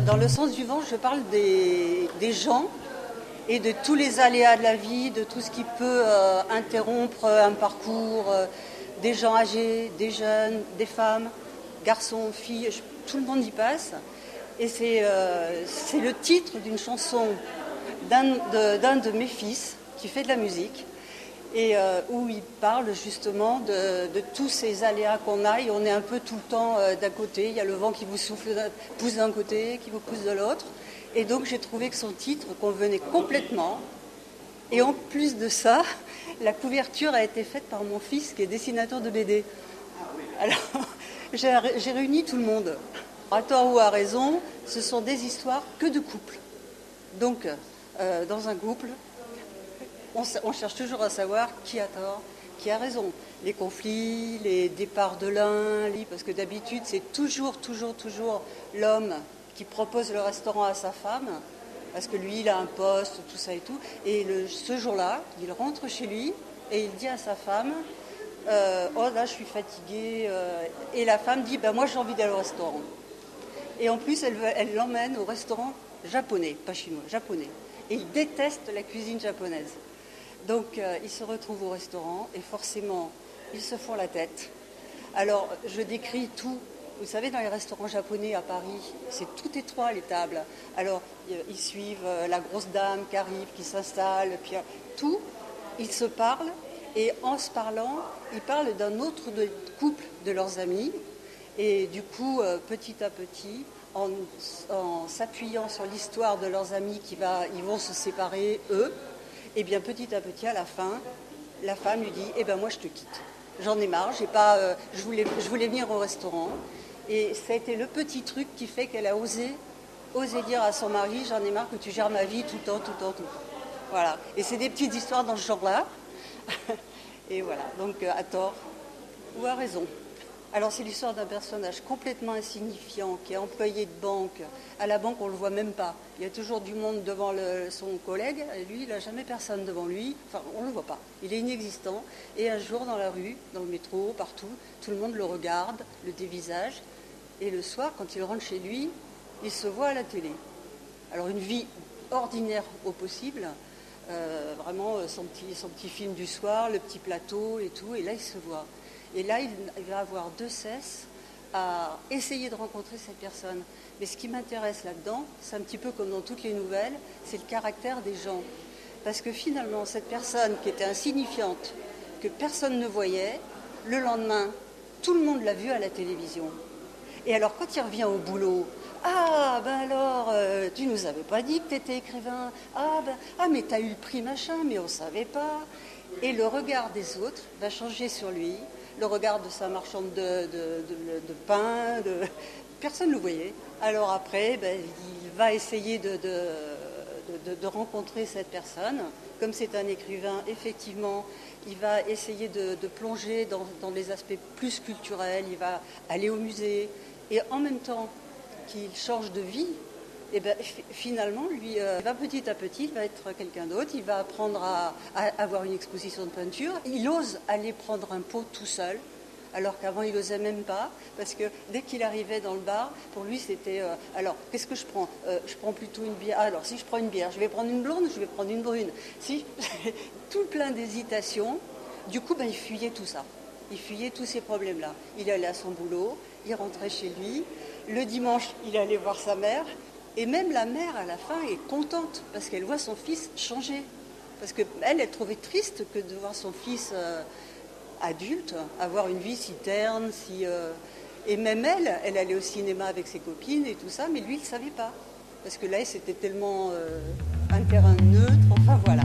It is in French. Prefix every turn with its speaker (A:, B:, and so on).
A: Dans le sens du vent, je parle des gens et de tous les aléas de la vie, de tout ce qui peut interrompre un parcours, des gens âgés, des jeunes, des femmes, garçons, filles, tout le monde y passe. Et c'est le titre d'une chanson d'un de mes fils qui fait de la musique et où il parle justement de tous ces aléas qu'on a et on est un peu tout le temps d'un côté. Il y a le vent qui vous souffle, pousse d'un côté, qui vous pousse de l'autre. Et donc j'ai trouvé que son titre convenait complètement. Et en plus de ça, la couverture a été faite par mon fils qui est dessinateur de BD. Alors j'ai réuni tout le monde. À tort ou à raison, ce sont des histoires que de couples. Donc dans un couple, on cherche toujours à savoir qui a tort, qui a raison. Les conflits, les départs de l'un, parce que d'habitude c'est toujours l'homme qui propose le restaurant à sa femme, parce que lui il a un poste, tout ça et tout. Et ce jour-là, il rentre chez lui et il dit à sa femme oh là je suis fatiguée. Et la femme dit moi j'ai envie d'aller au restaurant. Et en plus elle l'emmène au restaurant japonais, pas chinois, japonais. Et il déteste la cuisine japonaise. Donc ils se retrouvent au restaurant et forcément ils se font la tête. Alors je décris tout. Vous savez, dans les restaurants japonais à Paris, c'est tout étroit les tables. Alors ils suivent la grosse dame qui arrive, qui s'installe, puis tout. Ils se parlent et en se parlant, ils parlent d'un autre couple de leurs amis. Et du coup, petit à petit, en s'appuyant sur l'histoire de leurs amis ils vont se séparer, eux, et bien petit à petit, à la fin, la femme lui dit moi je te quitte. J'en ai marre, je voulais venir au restaurant. Et ça a été le petit truc qui fait qu'elle a osé dire à son mari j'en ai marre que tu gères ma vie tout le temps. Voilà. Et c'est des petites histoires dans ce genre-là. Et voilà, donc à tort ou à raison. Alors c'est l'histoire d'un personnage complètement insignifiant qui est employé de banque. À la banque, on ne le voit même pas. Il y a toujours du monde devant son collègue. Et lui, il n'a jamais personne devant lui. Enfin, on ne le voit pas. Il est inexistant. Et un jour, dans la rue, dans le métro, partout, tout le monde le regarde, le dévisage. Et le soir, quand il rentre chez lui, il se voit à la télé. Alors une vie ordinaire au possible. Vraiment son petit film du soir, le petit plateau et tout. Et là, il se voit. Et là, il va avoir de cesse à essayer de rencontrer cette personne. Mais ce qui m'intéresse là-dedans, c'est un petit peu comme dans toutes les nouvelles, c'est le caractère des gens. Parce que finalement, cette personne qui était insignifiante, que personne ne voyait, le lendemain, tout le monde l'a vu à la télévision. Et alors, quand il revient au boulot, tu nous avais pas dit que tu étais écrivain. Mais tu as eu le prix machin, mais on savait pas. Et le regard des autres va changer sur lui. Le regard de sa marchande de pain, personne ne le voyait. Alors après, il va essayer de rencontrer cette personne. Comme c'est un écrivain, effectivement, il va essayer de plonger dans les aspects plus culturels. Il va aller au musée. Et en même temps qu'il change de vie, finalement, lui, va petit à petit, il va être quelqu'un d'autre, il va apprendre à avoir une exposition de peinture. Il ose aller prendre un pot tout seul, alors qu'avant il n'osait même pas, parce que dès qu'il arrivait dans le bar, pour lui c'était alors qu'est-ce que je prends je prends plutôt une bière. Alors si je prends une bière, je vais prendre une blonde, je vais prendre une brune. Si tout plein d'hésitations. Du coup, il fuyait tout ça. Il fuyait tous ces problèmes-là. Il allait à son boulot, il rentrait chez lui. Le dimanche, il allait voir sa mère. Et même la mère, à la fin, est contente parce qu'elle voit son fils changer. Parce qu'elle trouvait triste que de voir son fils adulte avoir une vie si terne, et même elle allait au cinéma avec ses copines et tout ça, mais lui, il ne savait pas. Parce que là, c'était tellement un terrain neutre. Enfin, voilà.